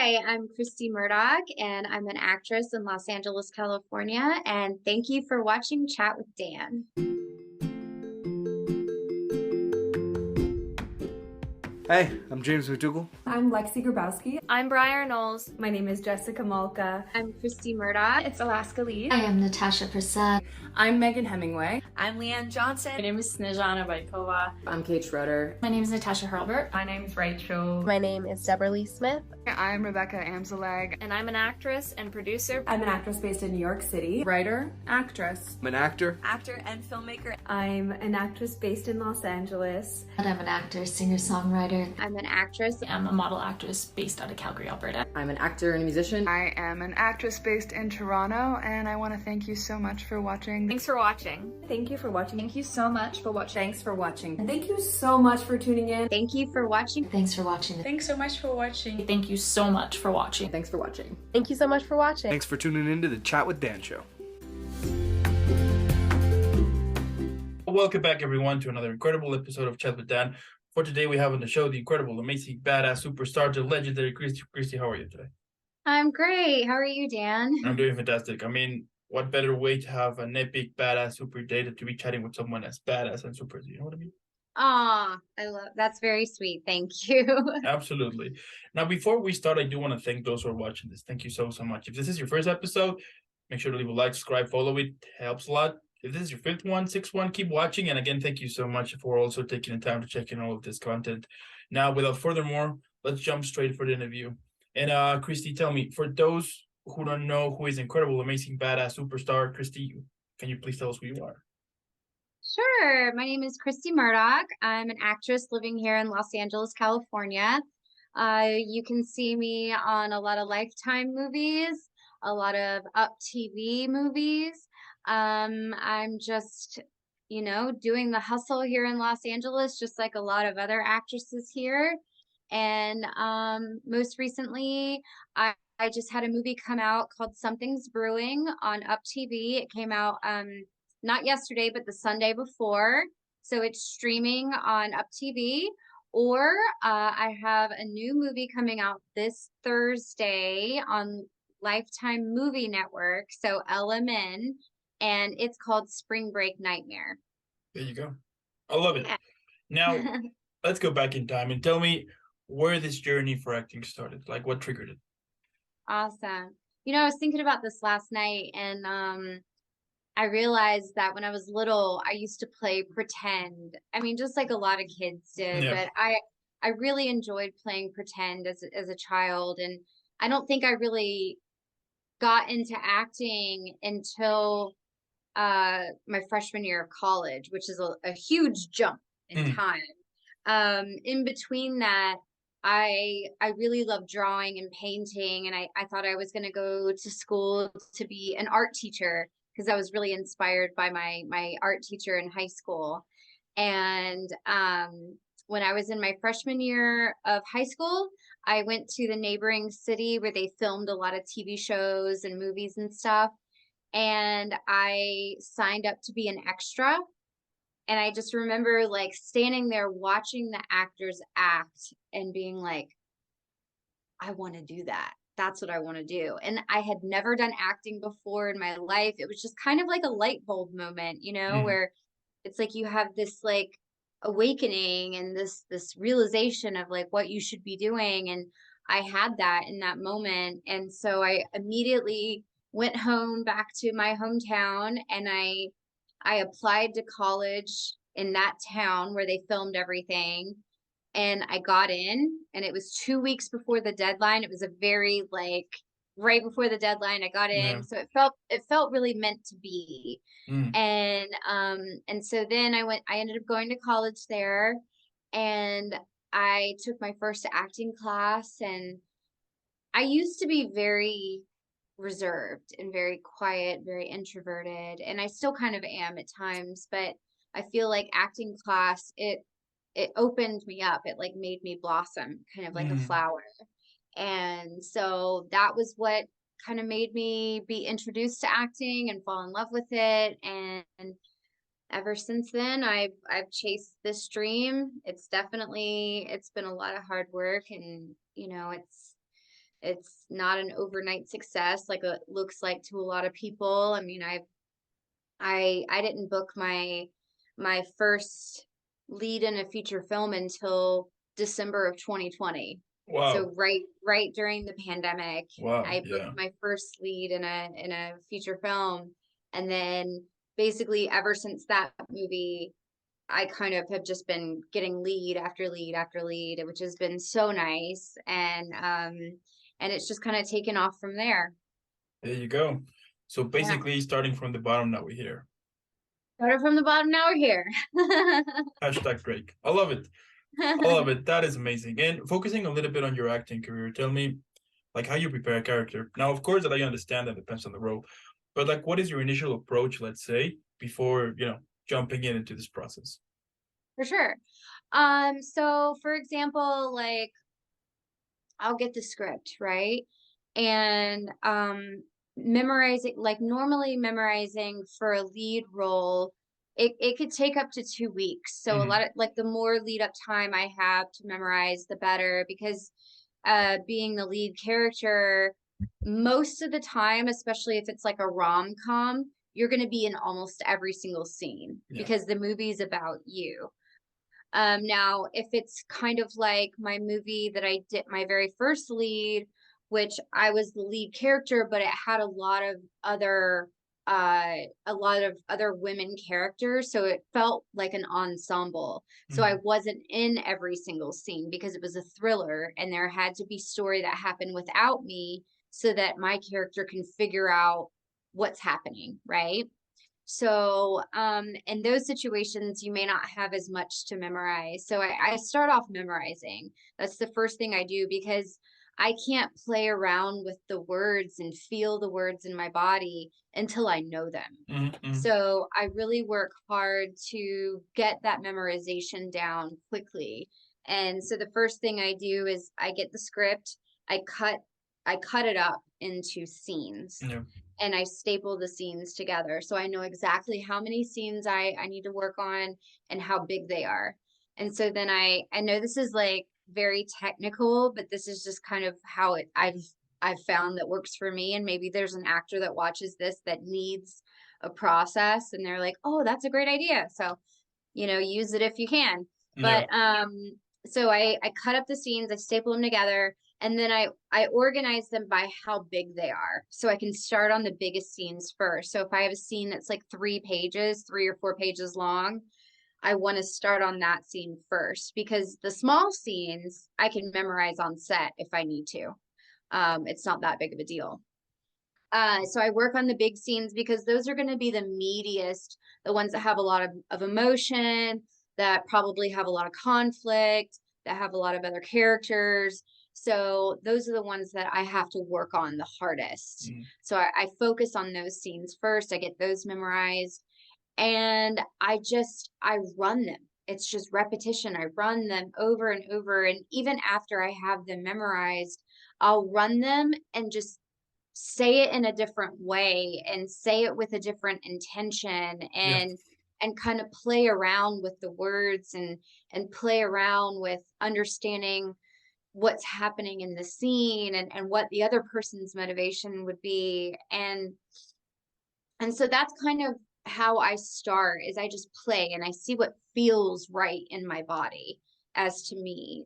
Hi, I'm Kristi Murdock, and I'm an actress in Los Angeles, California. And thank you for watching Chat with Dan. Hey, I'm James McDougall. I'm Lexi Grabowski. I'm Briar Knowles. My name is Jessica Malka. I'm Kristi Murdock. It's Alaska Lee. I am Natasha Prasad. I'm Megan Hemingway. I'm Leanne Johnson. My name is Snezhana Baikova. I'm Kate Schroeder. My name is Natasha Hurlbert. My name is Rachel. My name is Deborah Lee Smith. I'm Rebecca Amzalag. And I'm an actress and producer. I'm an actress based in New York City. Writer, actress. I'm an actor. Actor and filmmaker. I'm an actress based in Los Angeles. And I'm an actor, singer-songwriter. I'm an actress. I'm a model actress based out of Calgary, Alberta. I'm an actor and a musician. I am an actress based in Toronto, and I want to thank you so much for watching. Thanks for watching. Thank you for watching. Thank you so much for watching. Thanks for watching. And thank you so much for tuning in. Thank you for watching. Thanks for watching. Thanks so much for watching. Thank you so much for watching. Thanks for watching. Thank you so much for watching. Thanks for tuning in to the Chat with Dan show. Welcome back, everyone, to another incredible episode of Chat with Dan. For today, we have on the show the incredible, amazing, badass superstar, the legendary Christy. Christy, how are you today? I'm great. How are you, Dan? I'm doing fantastic. I mean, what better way to have an epic, badass, super day than to be chatting with someone as badass and super? You know what I mean? Aw, that's very sweet. Thank you. Absolutely. Now, before we start, I do want to thank those who are watching this. Thank you so much. If this is your first episode, make sure to leave a like, subscribe, follow. It helps a lot. If this is your fifth one, sixth one, keep watching. And again, thank you so much for also taking the time to check in all of this content. Now, without further more, let's jump straight for the interview. And Christy, tell me, for those who don't know who is incredible, amazing, badass superstar, Christy, can you please tell us who you are? Sure. My name is Kristi Murdock. I'm an actress living here in Los Angeles, California. You can see me on a lot of Lifetime movies, a lot of Up TV movies. I'm just, doing the hustle here in Los Angeles, just like a lot of other actresses here. And most recently, I just had a movie come out called Something's Brewing on Up TV. It came out not yesterday, but the Sunday before. So it's streaming on Up TV. Or I have a new movie coming out this Thursday on Lifetime Movie Network, so LMN, and it's called Spring Break Nightmare. There you go. I love it. Yeah. Now, let's go back in time and tell me where this journey for acting started. Like, what triggered it? Awesome. I was thinking about this last night, and I realized that when I was little, I used to play pretend. I mean, just like a lot of kids did, Yeah. but I really enjoyed playing pretend as a child, and I don't think I really got into acting until my freshman year of college, which is a huge jump in time. In between that, I really love drawing and painting, and I thought I was going to go to school to be an art teacher because I was really inspired by my art teacher in high school. And when I was in my freshman year of high school, I went to the neighboring city where they filmed a lot of TV shows and movies and stuff. And I signed up to be an extra. And I just remember like standing there watching the actors act and being like, I want to do that. That's what I want to do. And I had never done acting before in my life. It was just kind of like a light bulb moment, where it's like you have this like awakening and this realization of like what you should be doing. And I had that in that moment. And so I immediately went home back to my hometown, and I applied to college in that town where they filmed everything. And I got in, and it was 2 weeks before the deadline. It was a very like right before the deadline I got in. Yeah. So it felt really meant to be. And so then I ended up going to college there, and I took my first acting class. And I used to be very reserved and very quiet, very introverted, and I still kind of am at times, but I feel like acting class, it opened me up. It like made me blossom, kind of like a flower. And so that was what kind of made me be introduced to acting and fall in love with it. And ever since then, I've chased this dream. It's been a lot of hard work, and It's not an overnight success like it looks like to a lot of people. I mean, I didn't book my first lead in a feature film until December of 2020. Wow. So right during the pandemic, Wow. I Yeah. booked my first lead in a feature film, and then basically ever since that movie, I kind of have just been getting lead after lead after lead, which has been so nice, and it's just kind of taken off from there. There you go. So basically, starting from the bottom, now we're here. Started from the bottom, now we're here. Hashtag Drake. I love it. I love it. That is amazing. And focusing a little bit on your acting career, tell me like how you prepare a character. Now, of course, that I understand that depends on the role, but like, what is your initial approach, let's say, before, jumping into this process? For sure. So for example, like I'll get the script, right? And memorizing, like normally memorizing for a lead role, it could take up to 2 weeks. So a lot of like the more lead up time I have to memorize, the better, because being the lead character, most of the time, especially if it's like a rom-com, you're going to be in almost every single scene because the movie's about you. Now, if it's kind of like my movie that I did, my very first lead, which I was the lead character, but it had a lot of other women characters, so it felt like an ensemble. So I wasn't in every single scene because it was a thriller, and there had to be story that happened without me so that my character can figure out what's happening, right? So in those situations, you may not have as much to memorize. So I start off memorizing. That's the first thing I do, because I can't play around with the words and feel the words in my body until I know them. So I really work hard to get that memorization down quickly. And so the first thing I do is I get the script, I cut it up into scenes. And I staple the scenes together. So I know exactly how many scenes I need to work on and how big they are. And so then I know this is like very technical, but this is just kind of how I've found that works for me. And maybe there's an actor that watches this that needs a process and they're like, oh, that's a great idea. So, use it if you can. But so I cut up the scenes, I staple them together, and then I organize them by how big they are. So I can start on the biggest scenes first. So if I have a scene that's like 3 or 4 pages long, I want to start on that scene first, because the small scenes I can memorize on set if I need to. It's not that big of a deal. So I work on the big scenes because those are going to be the meatiest, the ones that have a lot of emotion, that probably have a lot of conflict, that have a lot of other characters. So those are the ones that I have to work on the hardest. So I focus on those scenes first. I get those memorized, and I run them. It's just repetition. I run them over and over. And even after I have them memorized, I'll run them and just say it in a different way and say it with a different intention, and kind of play around with the words and play around with understanding what's happening in the scene and what the other person's motivation would be. And so that's kind of how I start, is I just play and I see what feels right in my body as to me.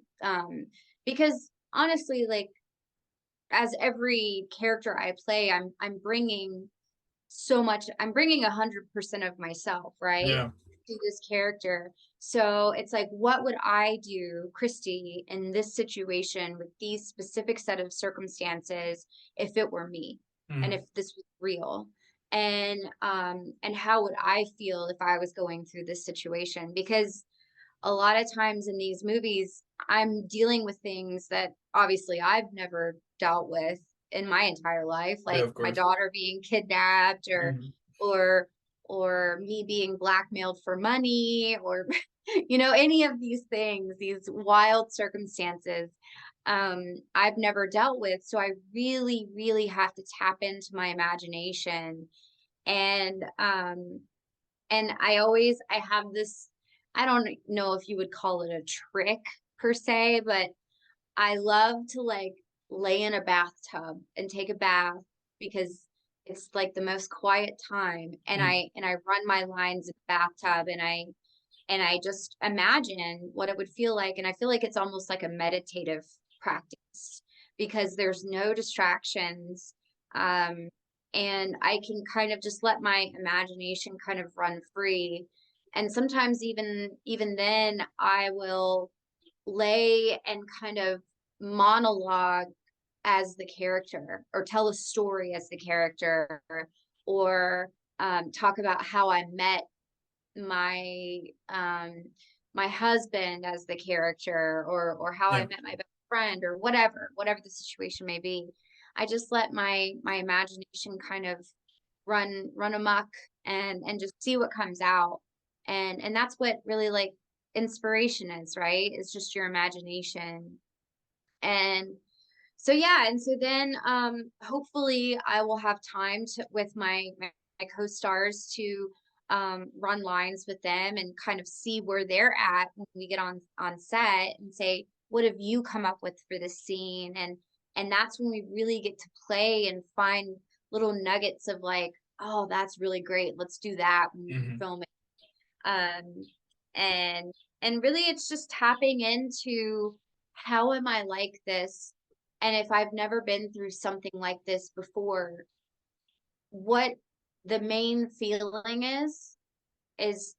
Because honestly, like, as every character I play, I'm bringing so much, I'm bringing 100% of myself, right? To this character. So it's like, what would I do, Christy, in this situation with these specific set of circumstances if it were me and if this was real? And how would I feel if I was going through this situation? Because a lot of times in these movies, I'm dealing with things that obviously I've never dealt with in my entire life, like my daughter being kidnapped, or me being blackmailed for money, or any of these things, these wild circumstances, I've never dealt with. So I really, really have to tap into my imagination. And I have this, I don't know if you would call it a trick per se, but I love to like lay in a bathtub and take a bath because it's like the most quiet time. And I run my lines in the bathtub, and I just imagine what it would feel like. And I feel like it's almost like a meditative practice because there's no distractions. And I can kind of just let my imagination kind of run free. And sometimes even then I will lay and kind of monologue as the character, or tell a story as the character, or talk about how I met my my husband as the character, or how I met my best friend, or whatever the situation may be. I just let my imagination kind of run amok and just see what comes out. And that's what really like inspiration is, right? It's just your imagination. And so yeah, and so then hopefully I will have time to with my co-stars to run lines with them and kind of see where they're at when we get on set, and say, what have you come up with for this scene? And that's when we really get to play and find little nuggets of like, oh, that's really great, let's do that when we're filming. And really it's just tapping into, how am I like this? And if I've never been through something like this before, what the main feeling is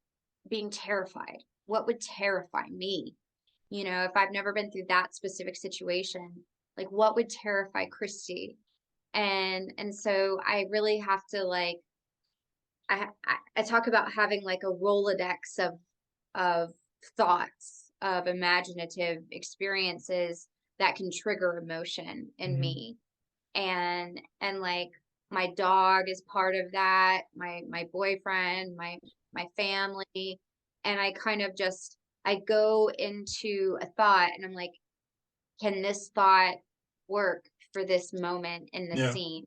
being terrified. What would terrify me? You know, if I've never been through that specific situation, like what would terrify Christy? And so I really have to like, I talk about having like a Rolodex of thoughts, of imaginative experiences that can trigger emotion in me. And like my dog is part of that, my boyfriend, my family. And I kind of just, I go into a thought and I'm like, can this thought work for this moment in the scene?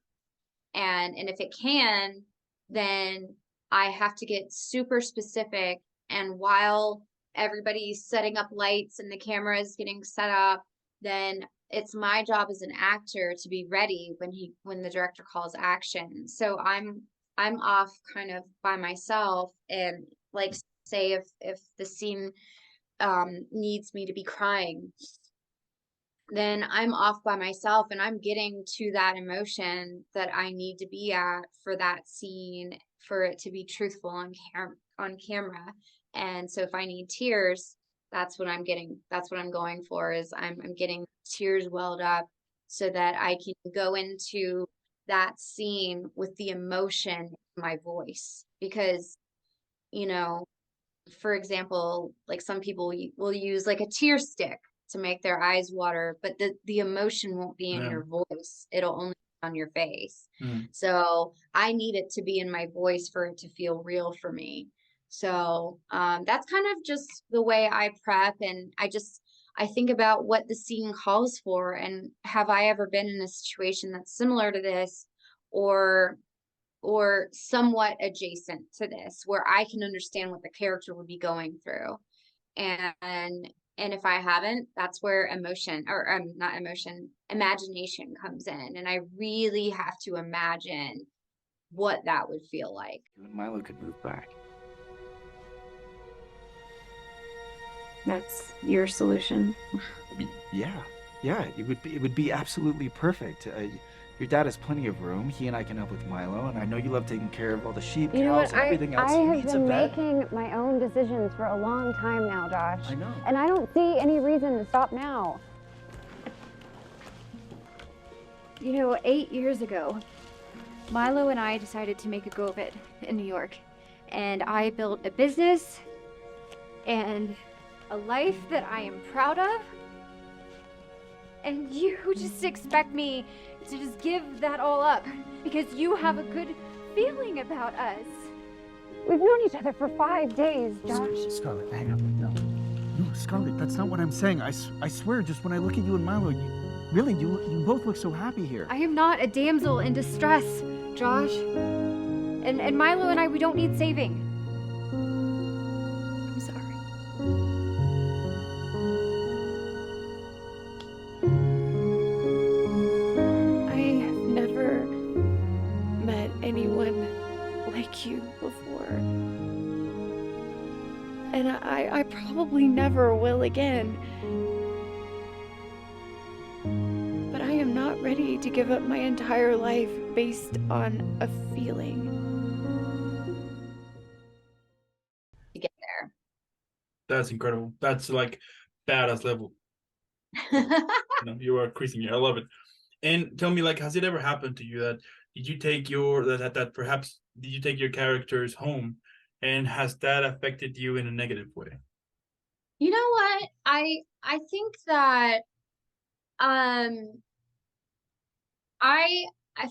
And if it can, then I have to get super specific. And while everybody's setting up lights and the camera is getting set up, then it's my job as an actor to be ready when the director calls action. So I'm off kind of by myself, and like say if the scene needs me to be crying, then I'm off by myself and I'm getting to that emotion that I need to be at for that scene, for it to be truthful on camera. And so if I need tears, that's what I'm getting. That's what I'm going for, is I'm getting tears welled up so that I can go into that scene with the emotion in my voice. Because, you know, for example, like some people will use like a tear stick to make their eyes water, but the emotion won't be in your voice. It'll only be on your face. So I need it to be in my voice for it to feel real for me. So that's kind of just the way I prep. And I think about what the scene calls for, and have I ever been in a situation that's similar to this, or somewhat adjacent to this, where I can understand what the character would be going through. And if I haven't, that's where imagination comes in. And I really have to imagine what that would feel like. You and Milo could move back. That's your solution? Yeah, it would be absolutely perfect. Your dad has plenty of room. He and I can help with Milo, and I know you love taking care of all the sheep, cows, and everything else. I have been making my own decisions for a long time now, Josh. I know. And I don't see any reason to stop now. You know, 8 years ago, Milo and I decided to make a go of it in New York. And I built a business and a life that I am proud of. And you just expect me to just give that all up because you have a good feeling about us. We've known each other for 5 days, Josh. Scarlett, hang up. No, Scarlett, that's not what I'm saying. I swear, just when I look at you and Milo, you both look so happy here. I am not a damsel in distress, Josh. And Milo and I, we don't need saving. I'm sorry. like you before. And I probably never will again. But I am not ready to give up my entire life based on a feeling. To get there. That's incredible. That's like badass level. You are Christy. I love it. And tell me, like, has it ever happened to you that did you take your that perhaps did you take your characters home, and has that affected you in a negative way? You know what? I think that I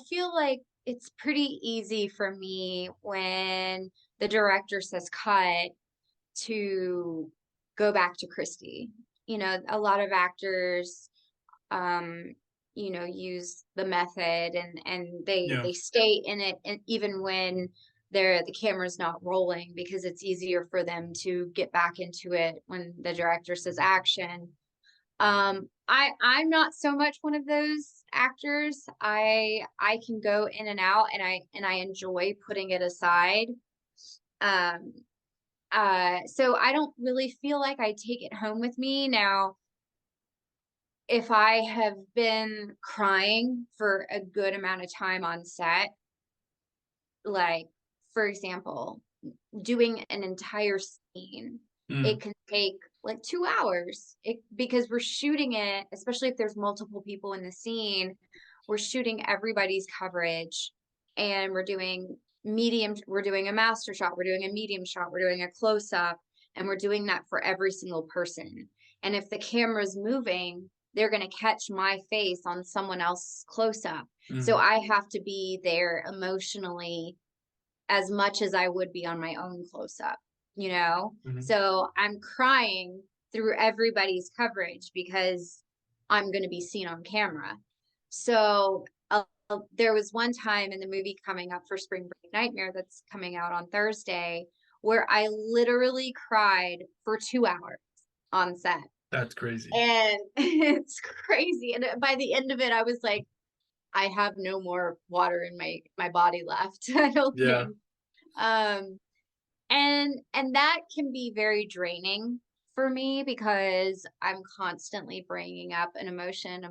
feel like it's pretty easy for me when the director says cut to go back to Christy. You know, a lot of actors you know, use the method and they stay in it, and even when the camera's not rolling, because it's easier for them to get back into it when the director says action. I'm not so much one of those actors. I can go in and out, and I enjoy putting it aside. So I don't really feel like I take it home with me. Now, if I have been crying for a good amount of time on set, like, for example, doing an entire scene, it can take like 2 hours because we're shooting it, especially if there's multiple people in the scene, we're shooting everybody's coverage, and we're doing a master shot, we're doing a medium shot, we're doing a close-up, and we're doing that for every single person. And if the camera's moving, they're going to catch my face on someone else's close-up. So I have to be there emotionally as much as I would be on my own close-up, you know? So I'm crying through everybody's coverage because I'm going to be seen on camera. So there was one time in the movie coming up for Spring Break Nightmare that's coming out on Thursday where I literally cried for 2 hours on set. That's crazy. And it's crazy. And by the end of it, I was like, I have no more water in my body left. I don't think. And that can be very draining for me because I'm constantly bringing up an emotion,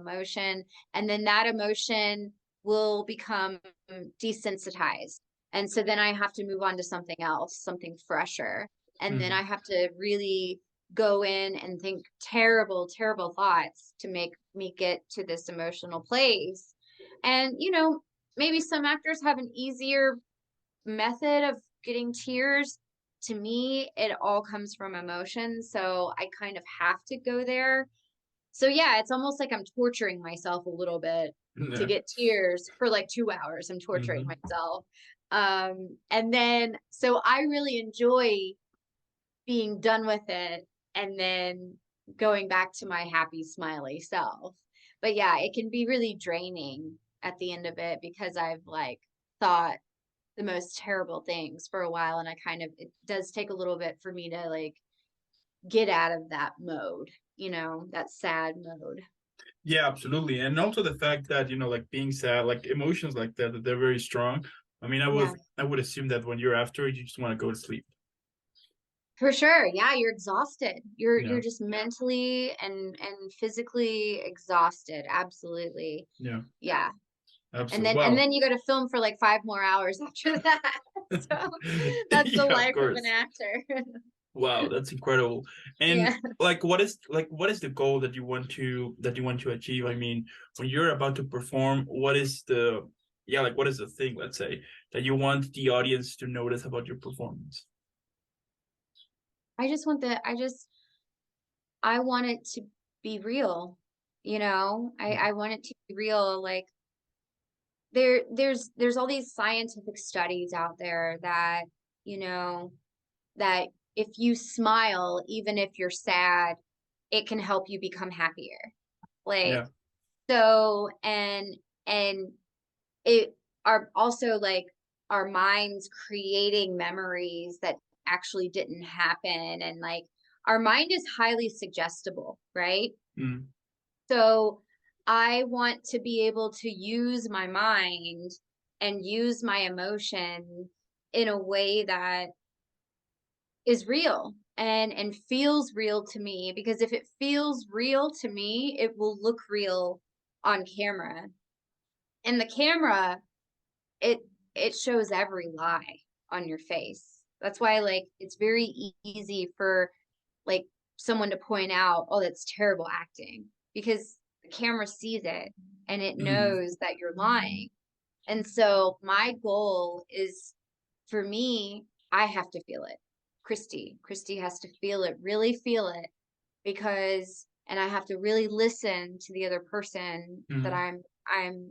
and then that emotion will become desensitized. And so then I have to move on to something else, something fresher. And then I have to really go in and think terrible thoughts to make me get to this emotional place. And, you know, maybe some actors have an easier method of getting tears. To me, it all comes from emotion. So I kind of have to go there. So yeah, it's almost like I'm torturing myself a little bit to get tears for like 2 hours. I'm torturing myself. And then, so I really enjoy being done with it and then going back to my happy, smiley self. But yeah, it can be really draining at the end of it because I've like thought the most terrible things for a while, and it does take a little bit for me to like get out of that mode, you know, that sad mode. Yeah, absolutely. And also the fact that, you know, like being sad, like emotions like that they're very strong. I mean, I would assume that when you're after it, you just want to go to sleep. For sure. Yeah, you're exhausted. You're just mentally and physically exhausted. Absolutely. Yeah. Absolutely. And then you go to film for like 5 more hours after that. So that's the life of an actor. Wow, that's incredible. And like what is the goal that you want to achieve? I mean, when you're about to perform, what is the thing, let's say, that you want the audience to notice about your performance? I want it to be real, you know. I want it to be real. Like there's all these scientific studies out there that, you know, that if you smile, even if you're sad, it can help you become happier. Like so, and it are also like our minds creating memories that actually didn't happen, and like our mind is highly suggestible, right? So I want to be able to use my mind and use my emotion in a way that is real and feels real to me, because if it feels real to me, it will look real on camera. And the camera, it shows every lie on your face. That's why, like, it's very easy for like someone to point out, oh, that's terrible acting, because the camera sees it and it knows that you're lying. And so my goal is, for me, I have to feel it. Christy has to feel it, really feel it, because, and I have to really listen to the other person that I'm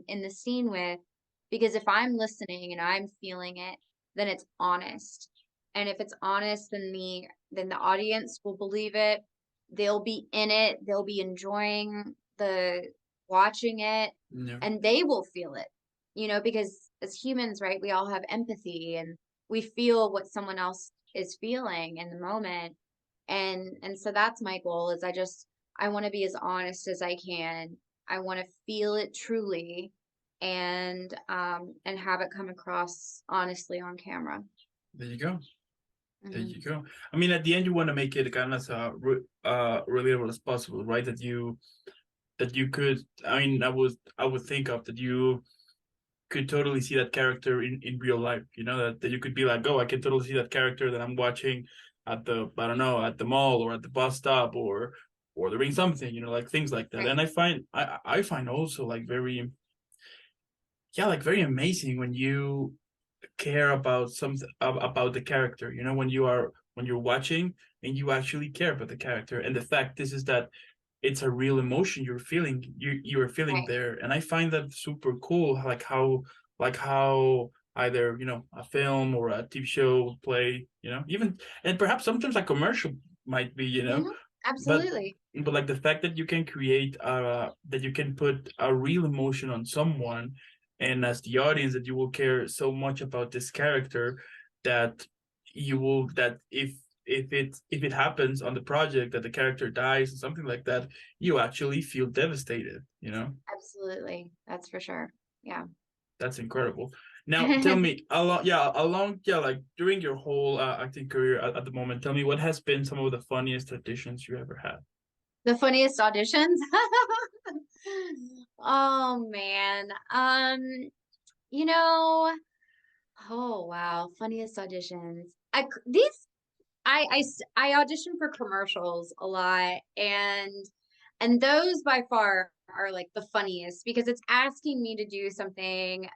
in the scene with, because if I'm listening and I'm feeling it, then it's honest. And if it's honest, then the audience will believe it. They'll be in it. They'll be enjoying watching it, and they will feel it, because as humans, right, we all have empathy and we feel what someone else is feeling in the moment. And so that's my goal, is I want to be as honest as I can. I want to feel it truly, and have it come across honestly on camera. There you go. There you go. I mean, at the end, you want to make it kind of relatable as possible, right? That you could. I mean, I would think of that you could totally see that character in real life. That you could be like, oh, I can totally see that character that I'm watching at the mall or at the bus stop or ordering something. Like things like that. Right. And I find also like very amazing when you care about about the character, when you're watching and you actually care about the character. And the fact is that it's a real emotion you're feeling right there. And I find that super cool, like how either a film or a TV show, play, even, and perhaps sometimes a commercial might be, absolutely, but like the fact that you can create that you can put a real emotion on someone, and as the audience that you will care so much about this character that if it happens on the project that the character dies or something like that, you actually feel devastated, Absolutely. That's for sure. Yeah. That's incredible. Now tell me, along like during your whole acting career at the moment, tell me what has been some of the funniest auditions you ever had? The funniest auditions? Oh man. Oh wow, funniest auditions. I audition for commercials a lot, and those by far are like the funniest, because it's asking me to do something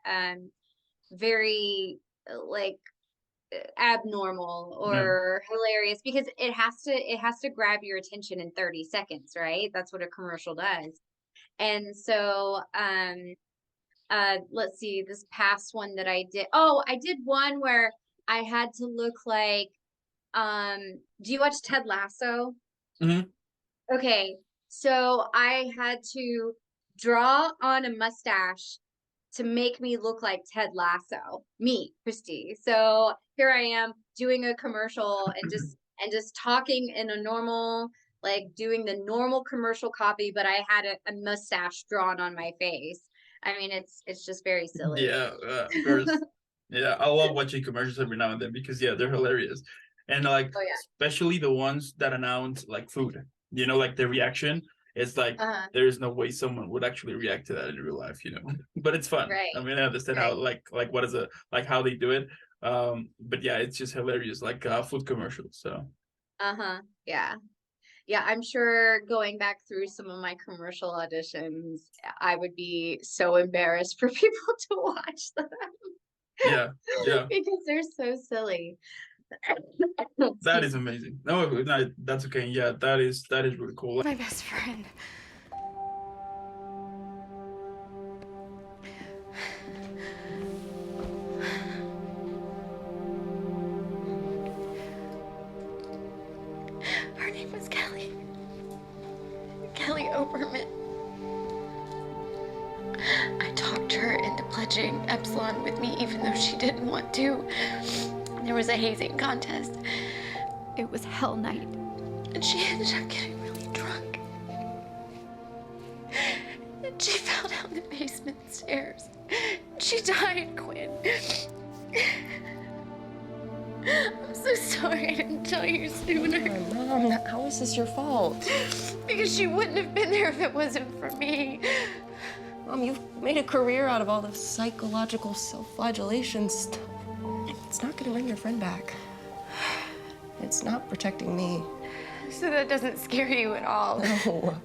very like abnormal or hilarious, because it has to grab your attention in 30 seconds, right? That's what a commercial does. And so let's see, this past one that I did one where I had to look like do you watch Ted Lasso? Okay, so I had to draw on a mustache to make me look like Ted Lasso, me, Christy. So here I am doing a commercial and just talking in a normal, like doing the normal commercial copy, but I had a mustache drawn on my face. I mean, it's just very silly. Yeah, yeah, I love watching commercials every now and then, because they're hilarious. And like, especially the ones that announce like food, like the reaction. It's like there is no way someone would actually react to that in real life, But it's fun. Right. I mean, I understand how like what is it, like how they do it. But yeah, it's just hilarious, like food commercials. So. Yeah. Yeah, I'm sure going back through some of my commercial auditions, I would be so embarrassed for people to watch them. Yeah. Because they're so silly. That is amazing. No, that's okay. Yeah, that is really cool. My best friend. Her name was Kelly. Kelly Oberman. I talked her into pledging Epsilon with me, even though she didn't want to. There was a hazing contest. It was hell night. And she ended up getting really drunk. And she fell down the basement stairs. She died, Quinn. sorry I didn't tell you sooner. Mom, how is this your fault? Because she wouldn't have been there if it wasn't for me. Mom, you've made a career out of all the psychological self-flagellation stuff. It's not gonna bring your friend back. It's not protecting me. So that doesn't scare you at all? No.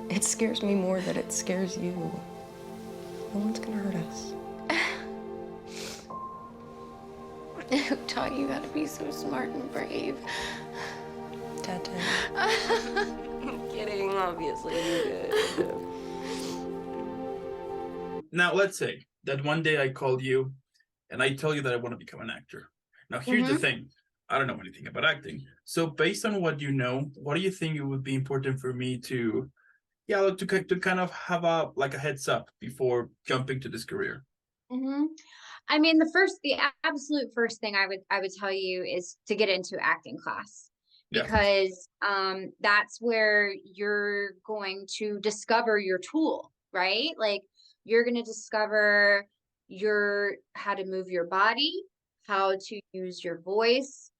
It scares me more that it scares you. No one's gonna hurt us. Who taught you how to be so smart and brave? Dad did. I'm kidding, obviously you did. Now, let's say that one day I called you and I tell you that I want to become an actor. Now, here's the thing. I don't know anything about acting. So based on what you know, what do you think it would be important for me to, to kind of have a heads up before jumping to this career? I mean, the absolute first thing I would tell you is to get into acting class, because that's where you're going to discover your tool, right? Like, you're going to discover how to move your body, how to use your voice.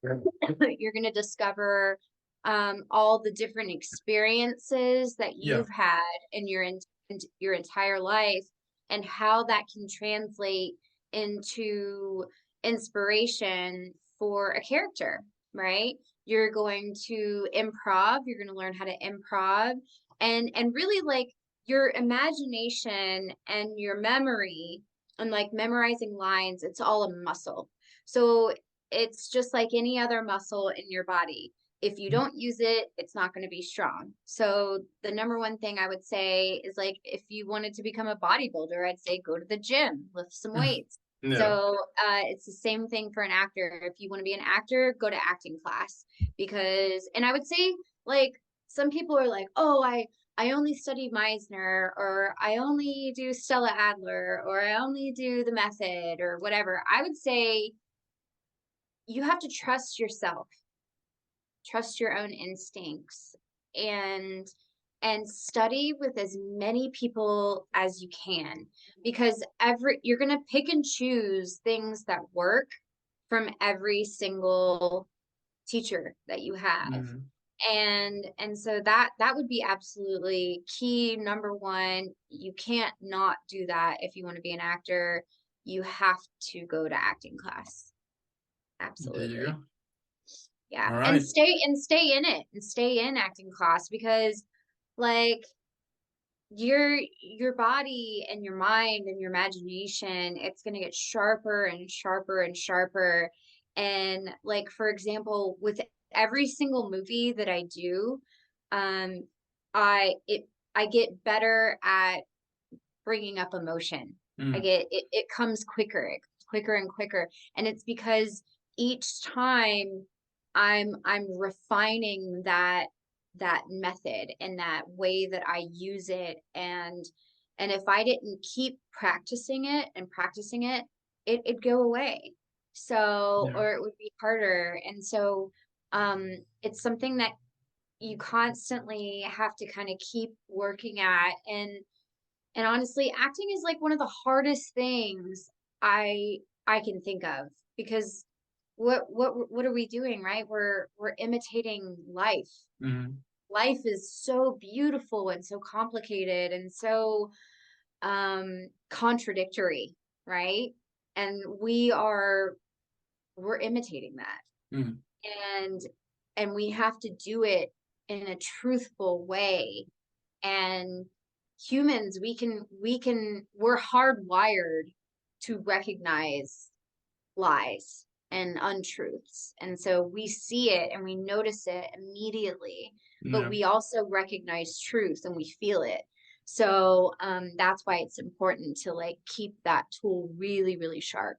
You're going to discover all the different experiences that you've had in your entire life, and how that can translate into inspiration for a character, right? You're going to improv, you're going to learn how to improv, and really, like, your imagination and your memory and like memorizing lines, it's all a muscle. So it's just like any other muscle in your body. If you don't use it, it's not going to be strong. So the number one thing I would say is, like, if you wanted to become a bodybuilder, I'd say go to the gym, lift some weights. So it's the same thing for an actor. If you want to be an actor, go to acting class, and I would say, like, some people are like, oh, I only study Meisner, or I only do Stella Adler, or I only do the method, or whatever. I would say you have to trust yourself. Trust your own instincts, and study with as many people as you can, because you're going to pick and choose things that work from every single teacher that you have. And so that would be absolutely key. Number one, you can't not do that. If you want to be an actor, you have to go to acting class. Absolutely. Yeah. Right. And stay in it, and stay in acting class, because, like, your body and your mind and your imagination, it's going to get sharper and sharper and sharper. And, like, for example, with every single movie that I do, I get better at bringing up emotion. It comes quicker and quicker. And it's because each time I'm refining that method and that way that I use it. And if I didn't keep practicing it, it'd go away. So, or it would be harder. And so, it's something that you constantly have to kind of keep working at. And honestly, acting is like one of the hardest things I can think of, because what are we doing, right? We're imitating life. Life is so beautiful and so complicated and so contradictory, right? And we're imitating that. And we have to do it in a truthful way. And humans, we're hardwired to recognize lies and untruths. And so we see it and we notice it immediately, but we also recognize truth and we feel it. So that's why it's important to, like, keep that tool really, really sharp.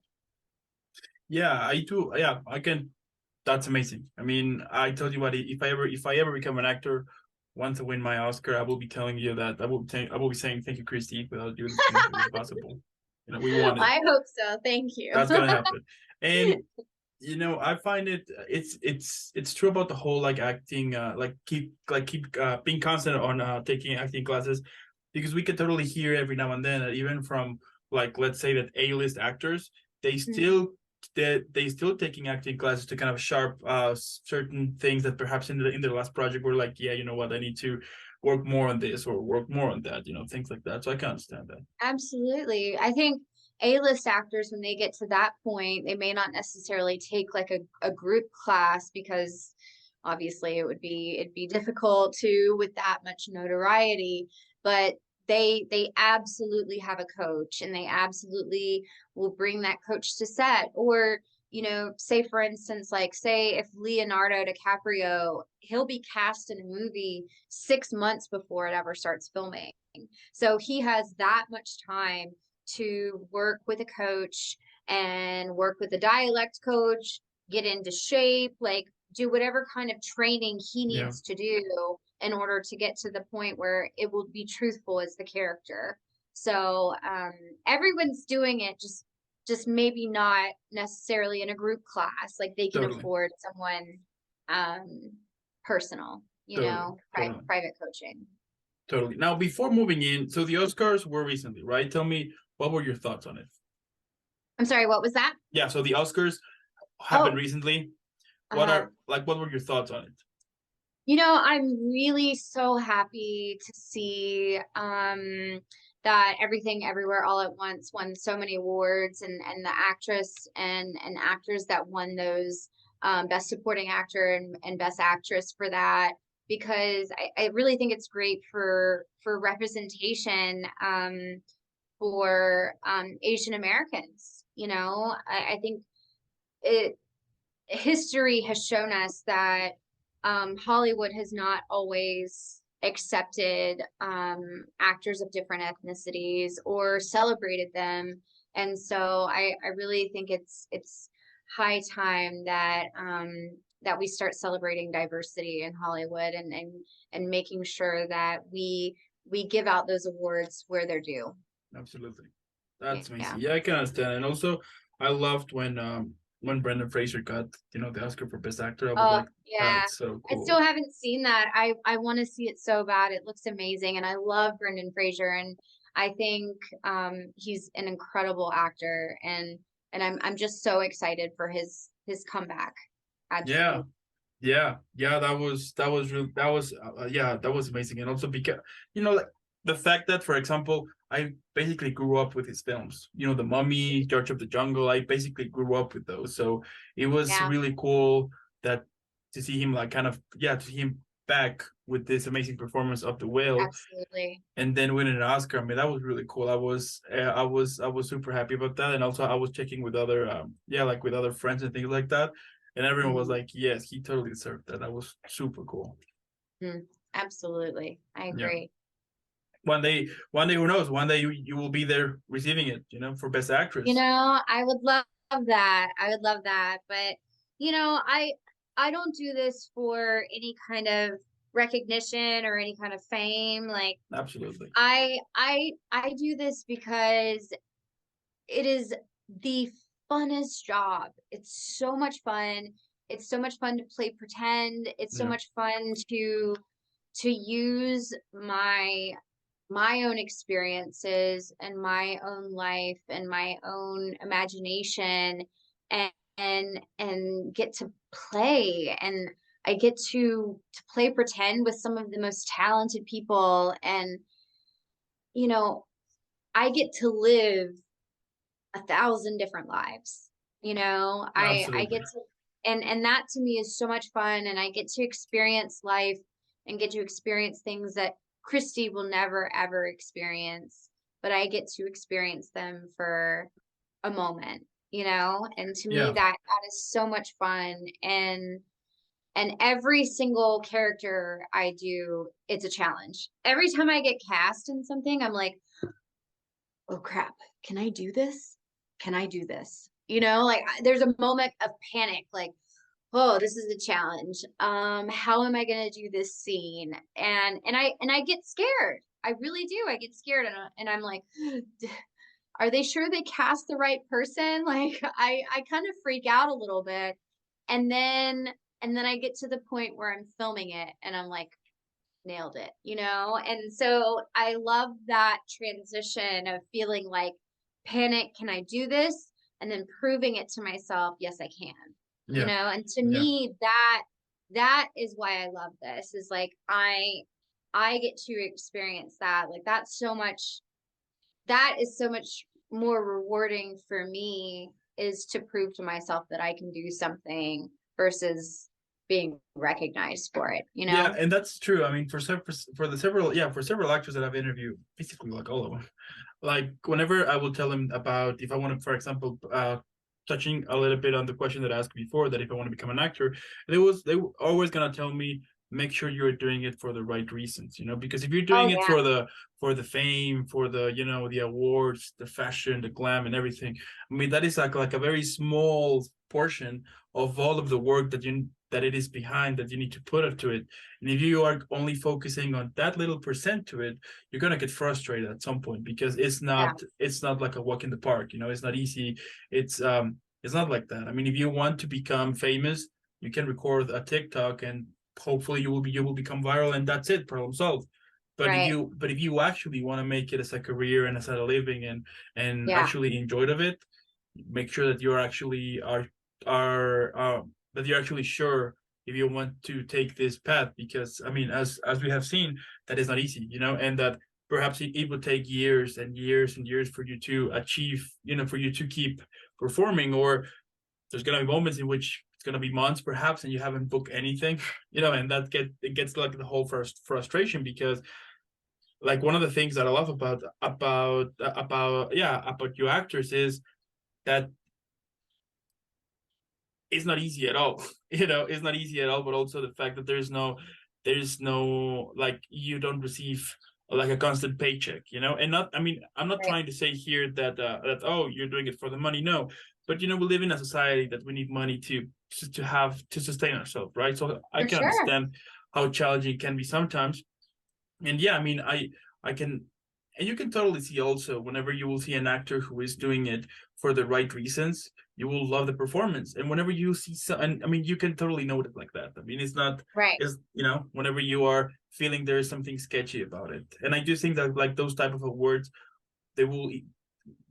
Yeah, I do. Yeah, I can. That's amazing. I mean, I told you what, if I ever become an actor, once I win my Oscar, I will be telling you that I will be saying thank you, Christy, without you. It's possible. You know, we want it. I hope so. Thank you. That's gonna happen. And you know, I find it's true about the whole, like, acting, keep being constant on taking acting classes, because we can totally hear every now and then that even from, like, let's say that A-list actors, they still they still taking acting classes to kind of sharp certain things that perhaps in the last project were like, yeah, you know what, I need to work more on this or work more on that, you know, things like that. So I can understand that. Absolutely. I think A-list actors, when they get to that point, they may not necessarily take like a group class, because obviously it'd be difficult to with that much notoriety, but they absolutely have a coach, and they absolutely will bring that coach to set. Or, you know, say for instance, like say if Leonardo DiCaprio, he'll be cast in a movie 6 months before it ever starts filming. So he has that much time to work with a coach and work with a dialect coach, get into shape, like do whatever kind of training he needs to do in order to get to the point where it will be truthful as the character. So everyone's doing it, just maybe not necessarily in a group class. Like they can afford someone personal, you know, private coaching. Totally. Now, before moving in, so the Oscars were recently, right? Tell me, what were your thoughts on it? I'm sorry, what was that? Yeah, so the Oscars happened recently. What were your thoughts on it? You know, I'm really so happy to see that Everything Everywhere All at Once won so many awards, and the actress and actors that won those Best Supporting Actor and Best Actress for that, because I really think it's great for representation for Asian Americans. You know, I think history has shown us that Hollywood has not always accepted actors of different ethnicities or celebrated them. And so I really think it's high time that that we start celebrating diversity in Hollywood, and making sure that we give out those awards where they're due. Absolutely. That's amazing. Yeah, I can understand. And also I loved when Brendan Fraser got, you know, the Oscar for Best Actor. I was like, that's so cool. I still haven't seen that. I want to see it so bad. It looks amazing, and I love Brendan Fraser, and I think he's an incredible actor, and I'm just so excited for his comeback. Absolutely. Yeah. That was amazing. And also because, you know, like the fact that, for example, I basically grew up with his films, you know, The Mummy, George of the Jungle. I basically grew up with those. So it was really cool that to see him like kind of, to see him back with this amazing performance of The Whale. Absolutely. And then winning an Oscar. I mean, that was really cool. I was super happy about that. And also I was checking with other, like with other friends and things like that. And everyone was like, yes, he totally deserved that. That was super cool. Absolutely. I agree. One day, who knows? One day you will be there receiving it, you know, for Best Actress. You know, I would love that. But, you know, I don't do this for any kind of recognition or any kind of fame. Like, absolutely. I do this because it is the funnest job. It's so much fun. It's so much fun to play pretend. It's so much fun to use my own experiences and my own life and my own imagination and get to play, and I get to play pretend with some of the most talented people, and you know, I get to live 1,000 different lives. You know, I get to, and that to me is so much fun, and I get to experience life and get to experience things that Christy will never ever experience, but I get to experience them for a moment, you know. And to me that is so much fun, and every single character I do, it's a challenge. Every time I get cast in something, I'm like, oh crap, can I do this? You know, like there's a moment of panic, like, oh, this is a challenge. How am I gonna do this scene? And I get scared. I really do. I get scared, and I'm like, are they sure they cast the right person? Like I kind of freak out a little bit, and then I get to the point where I'm filming it, and I'm like, nailed it, you know. And so I love that transition of feeling like, panic, can I do this? and then proving it to myself, yes, I can, you know? And to Yeah. me, that is why I love this, is like, I get to experience that. Like, that is so much more rewarding for me, is to prove to myself that I can do something versus being recognized for it, you know? Yeah, and that's true. I mean, for several actors that I've interviewed, basically like all of them, like whenever I will tell them about, if I want to, for example, touching a little bit on the question that I asked before, that if I want to become an actor, they were always gonna tell me, make sure you're doing it for the right reasons, you know, because if you're doing it for the fame, for the, you know, the awards, the fashion, the glam and everything, I mean, that is like a very small portion of all of the work that it is behind, that you need to put into it. And if you are only focusing on that little percent to it, you're gonna get frustrated at some point, because it's not like a walk in the park, you know, it's not easy. It's not like that. I mean, if you want to become famous, you can record a TikTok and hopefully you will become viral, and that's it, problem solved. But if you actually want to make it as a career and as a living and actually enjoy it, make sure that you're actually that you're actually sure if you want to take this path, because I mean, as we have seen, that is not easy, you know, and that perhaps it would take years and years and years for you to achieve, you know, for you to keep performing, or there's gonna be moments in which it's gonna be months perhaps and you haven't booked anything, you know, and it gets like the whole frustration, because like one of the things that I love about you actors is that it's not easy at all. You know, it's not easy at all, but also the fact that there's no like, you don't receive like a constant paycheck, you know. And not, I mean, I'm not trying to say here that oh, you're doing it for the money, no, but you know, we live in a society that we need money to sustain ourselves, right? So I can understand how challenging it can be sometimes. And yeah, I mean, I can, and you can totally see also, whenever you will see an actor who is doing it for the right reasons, you will love the performance. And whenever you see and I mean, you can totally note it like that. I mean, it's not is, you know, whenever you are feeling there is something sketchy about it. And I do think that like those type of awards, they will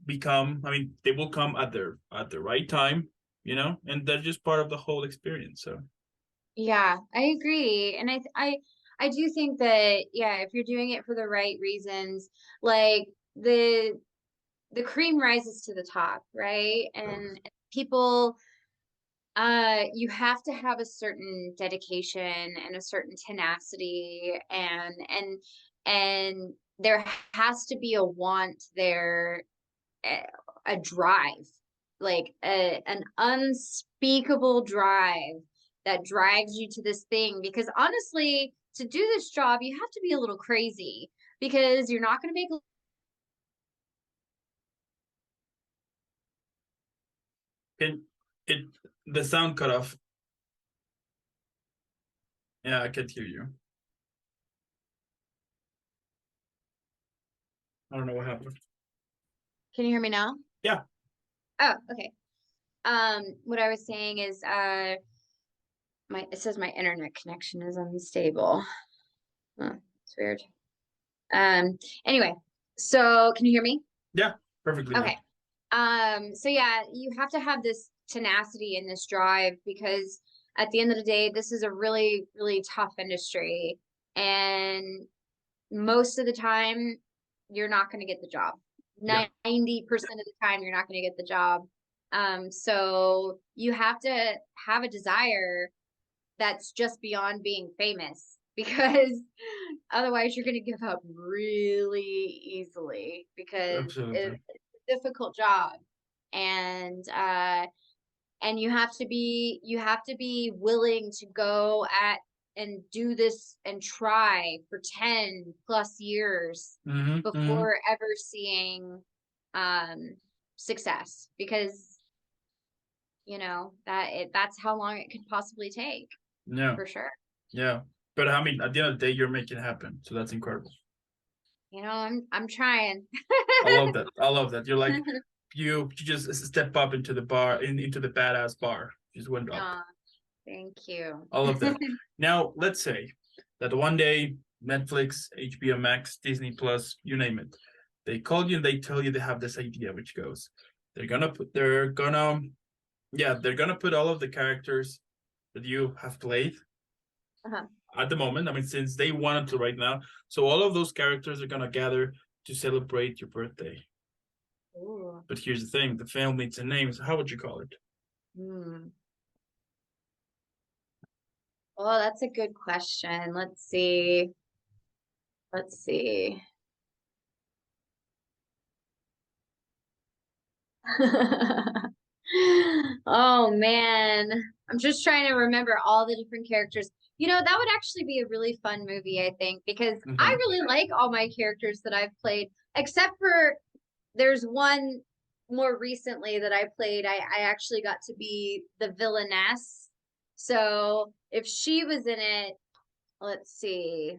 become, I mean, they will come at the right time, you know, and they're just part of the whole experience. So yeah, I agree. And I do think that, yeah, if you're doing it for the right reasons, like the cream rises to the top, right? And people, you have to have a certain dedication and a certain tenacity, and there has to be a want there, a drive, like an unspeakable drive that drives you to this thing. Because honestly, to do this job, you have to be a little crazy, because you're not going to make the sound cut off. Yeah, I can't hear you. I don't know what happened. Can you hear me now? Yeah. Oh, okay. What I was saying is, it says my internet connection is unstable. Oh, it's weird. Anyway, so can you hear me? Yeah, perfectly. Okay. So yeah, you have to have this tenacity and this drive, because at the end of the day, this is a really, really tough industry, and most of the time you're not going to get the job. 90% of the time you're not going to get the job. So you have to have a desire that's just beyond being famous, because otherwise you're going to give up really easily, because it's a difficult job. And you have to be willing to go at and do this and try for 10 plus years before ever seeing success, because you know that's how long it could possibly take. Yeah, for sure. Yeah, but I mean, at the end of the day, you're making it happen, so that's incredible. You know, I'm trying. I love that. You're like, you just step up into the bar, into the badass bar. You just went up. Thank you. I love that. Now, let's say that one day Netflix, HBO Max, Disney Plus, you name it, they call you and they tell you they have this idea which goes, they're gonna put all of the characters that you have played at the moment. I mean, since they wanted to right now. So all of those characters are gonna gather to celebrate your birthday. Ooh. But here's the thing, the film needs a name, so how would you call it? Well, that's a good question. Let's see. Oh man, I'm just trying to remember all the different characters. You know, that would actually be a really fun movie, I think, because I really like all my characters that I've played, except for there's one more recently that I played. I actually got to be the villainess. So if she was in it, let's see.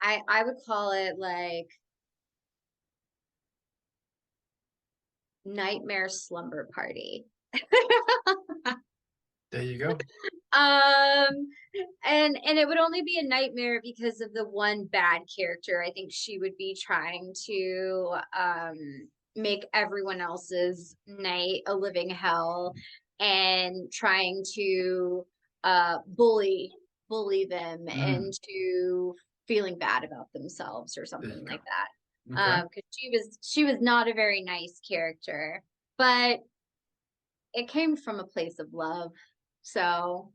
I would call it like Nightmare Slumber Party. There you go. And it would only be a nightmare because of the one bad character. I think she would be trying to make everyone else's night a living hell and trying to bully them into feeling bad about themselves or something like that. Because she was not a very nice character, but it came from a place of love. So,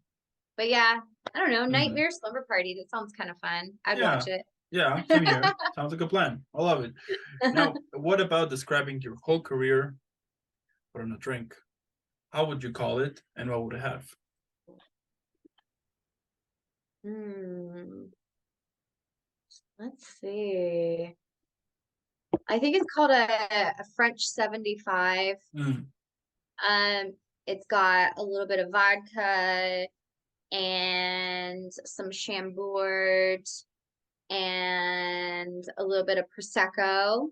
but yeah, I don't know, Nightmare Slumber Party. That sounds kind of fun. I'd watch it. Yeah, same here. Sounds like a plan. I love it. Now, what about describing your whole career, but on a drink? How would you call it, and what would it have? Let's see. I think it's called a French 75. It's got a little bit of vodka and some Chambord and a little bit of Prosecco.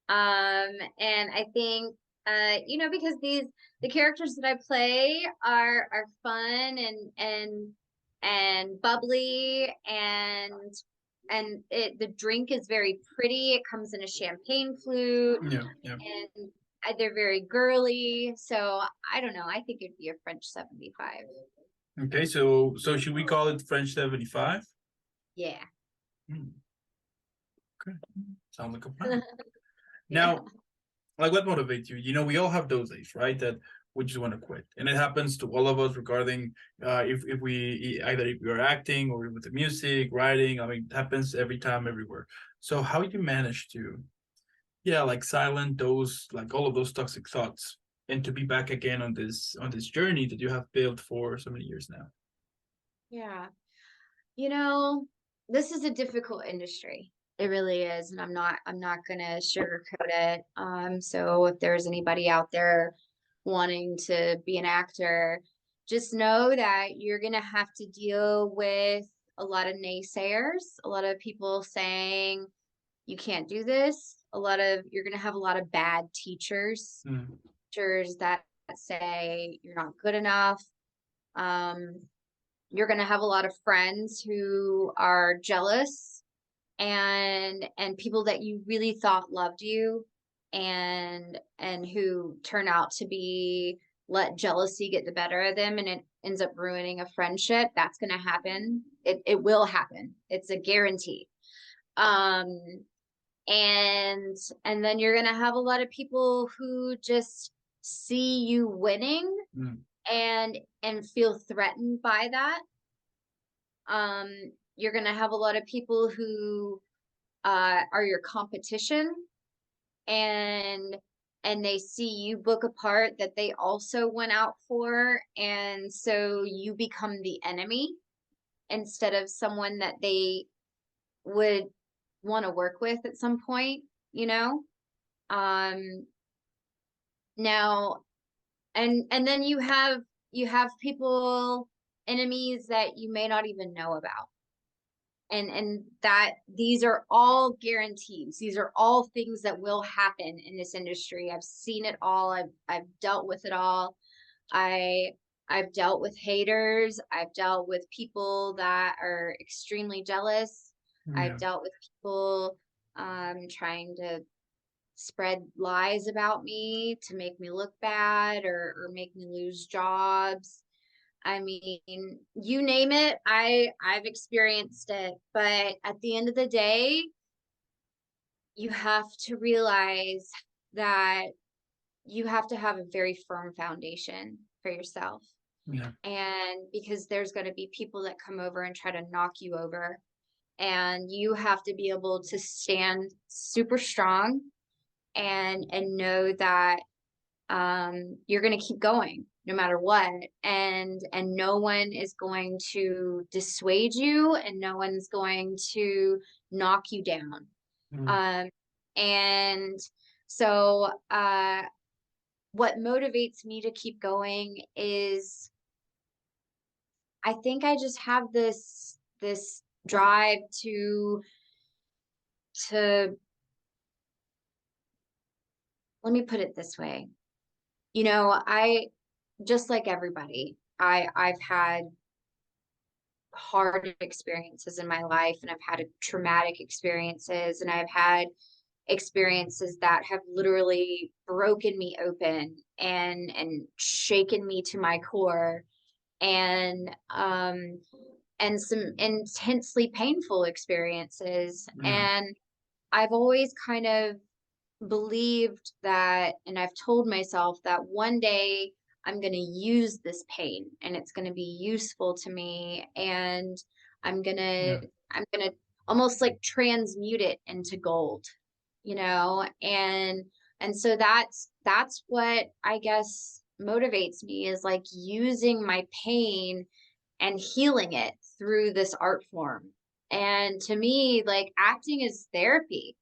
And I think, you know, because the characters that I play are fun and bubbly and the drink is very pretty. It comes in a champagne flute. And they're very girly. So I don't know. I think it'd be a French 75. Okay, so should we call it French 75? Yeah. Okay, sounds like a plan. Now, like, what motivates you? You know, we all have those days, right? That we just want to quit, and it happens to all of us. Regarding if we are acting or with the music, writing. I mean, it happens every time, everywhere. So how do you manage to, like, silent those, like, all of those toxic thoughts, and to be back again on this journey that you have built for so many years now? Yeah. You know, this is a difficult industry. It really is. And I'm not gonna sugarcoat it. So if there's anybody out there wanting to be an actor, just know that you're gonna have to deal with a lot of naysayers, a lot of people saying you can't do this. You're gonna have a lot of bad teachers, teachers that say you're not good enough. You're gonna have a lot of friends who are jealous and people that you really thought loved you and who turn out to let jealousy get the better of them, and it ends up ruining a friendship. That's gonna happen. It will happen. It's a guarantee. And then you're gonna have a lot of people who just see you winning and feel threatened by that. You're gonna have a lot of people who are your competition, and they see you book a part that they also went out for, and so you become the enemy instead of someone that they would want to work with at some point, you know. Now and then you have people, enemies that you may not even know about, and that these are all guarantees. These are all things that will happen in this industry. I've seen it all. I've dealt with it all. I I've dealt with haters. I've dealt with people that are extremely jealous. I've dealt with people trying to spread lies about me to make me look bad or make me lose jobs. I mean, you name it, I've experienced it. But at the end of the day, you have to realize that you have to have a very firm foundation for yourself. Yeah. And because there's going to be people that come over and try to knock you over, and you have to be able to stand super strong and know that you're going to keep going no matter what, and no one is going to dissuade you, and no one's going to knock you down. And so what motivates me to keep going is I think I just have this drive to let me put it this way. You know, I just like everybody, I've had hard experiences in my life, and I've had traumatic experiences, and I've had experiences that have literally broken me open and shaken me to my core, and some intensely painful experiences. And I've always kind of believed that, and I've told myself that one day I'm going to use this pain and it's going to be useful to me, and I'm going to almost like transmute it into gold, you know? And so that's what I guess motivates me, is like using my pain and healing it through this art form. And to me, like, acting is therapy.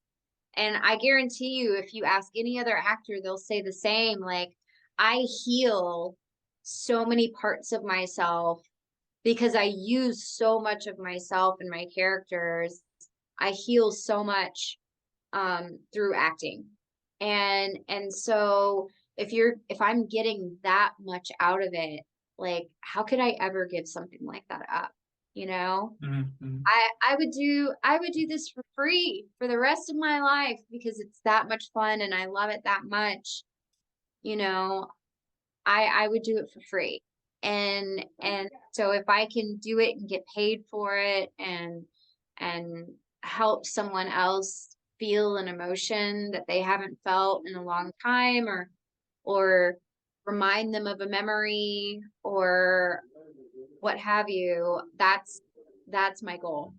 And I guarantee you, if you ask any other actor, they'll say the same. Like, I heal so many parts of myself because I use so much of myself in my characters. I heal so much through acting. And so if I'm getting that much out of it, like, how could I ever give something like that up? You know? I would do this for free for the rest of my life because it's that much fun and I love it that much. You know, I would do it for free. And so if I can do it and get paid for it and help someone else feel an emotion that they haven't felt in a long time, or remind them of a memory or what have you, that's my goal.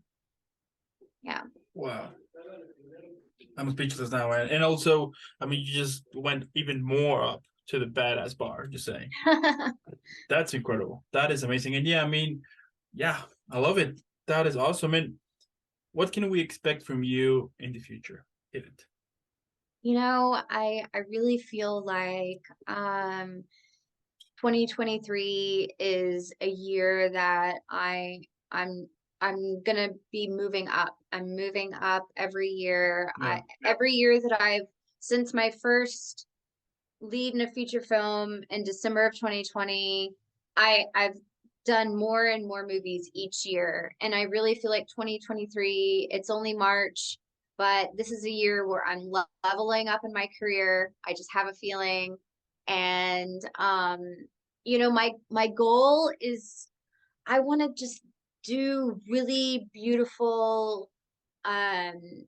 Yeah. Wow. I'm speechless now. And also, I mean, you just went even more up to the badass bar, just saying. That's incredible. That is amazing. And yeah, I mean, yeah, I love it. That is awesome. And what can we expect from you in the future? Hit it. You know, I really feel like 2023 is a year that I'm gonna be moving up. I'm moving up every year. Yeah. Every year that since my first lead in a feature film in December of 2020, I've done more and more movies each year. And I really feel like 2023, it's only March, but this is a year where I'm leveling up in my career. I just have a feeling. And, you know, my goal is I want to just do really beautiful, kind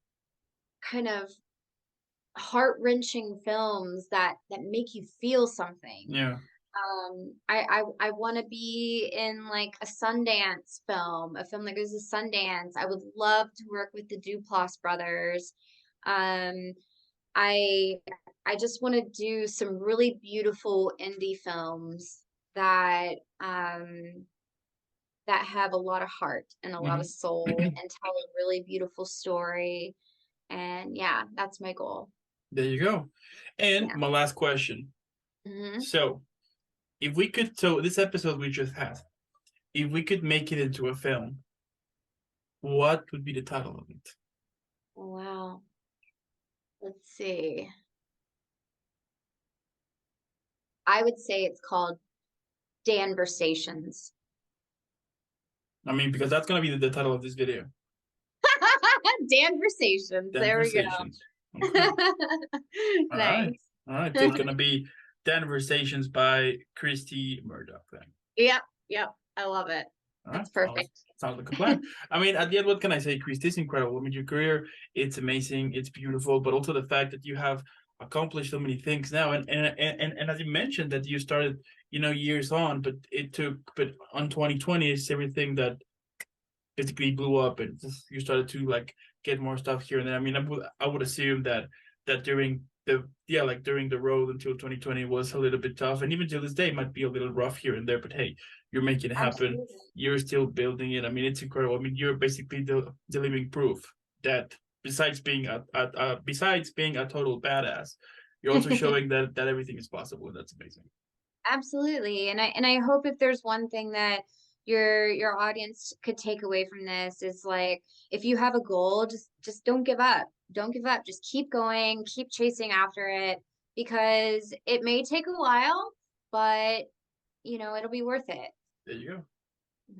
of heart-wrenching films that make you feel something. Yeah. I want to be in like a Sundance film, a film that goes to Sundance. I would love to work with the Duplass brothers. I just want to do some really beautiful indie films that have a lot of heart and a lot of soul and tell a really beautiful story. And yeah, that's my goal. There you go. And my last question. So if we could, so this episode we just had, if we could make it into a film, what would be the title of it? Wow. Let's see. I would say it's called Danversations. I mean, because that's gonna be the title of this video. Danversations. There we go. Okay. All right. Nice. All right. So it's gonna be Danversations by Kristi Murdock then. Yep. I love it. All That's right. perfect. Sounds like a plan. I mean, at the end, what can I say, Chris? This is incredible. I mean, your career, it's amazing, it's beautiful, but also the fact that you have accomplished so many things now. And as you mentioned that you started, years on, but on 2020, it's everything that basically blew up and you started to like get more stuff here and there. I mean, I would assume that during the road until 2020 was a little bit tough, and even to this day it might be a little rough here and there, but hey, you're making it happen. Absolutely. You're still building it. I mean, it's incredible. I mean, you're basically the living proof that besides being a total badass, you're also showing that everything is possible, and that's amazing. Absolutely. And I hope if there's one thing that your audience could take away from this is like, if you have a goal, just don't give up. Don't give up. Just keep going, keep chasing after it, because it may take a while, but it'll be worth it. There you go.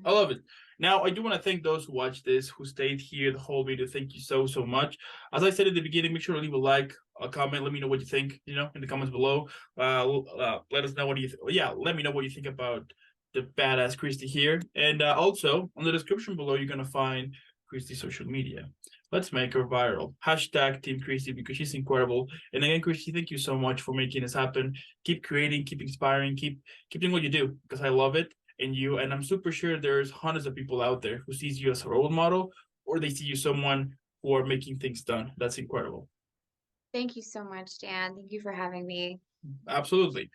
I love it. Now, I do want to thank those who watched this, who stayed here the whole video. Thank you so much. As I said at the beginning, make sure to leave a like, a comment. Let me know what you think, in the comments below. Let us know what you let me know what you think about the badass Christy here. And also, on the description below, you're going to find Christy's social media. Let's make her viral. # Team Christy, because she's incredible. And again, Christy, thank you so much for making this happen. Keep creating, keep inspiring, keep doing what you do, because I love it. And I'm super sure there's hundreds of people out there who sees you as a role model, or they see you someone who are making things done. That's incredible. Thank you so much, Dan. Thank you for having me. Absolutely.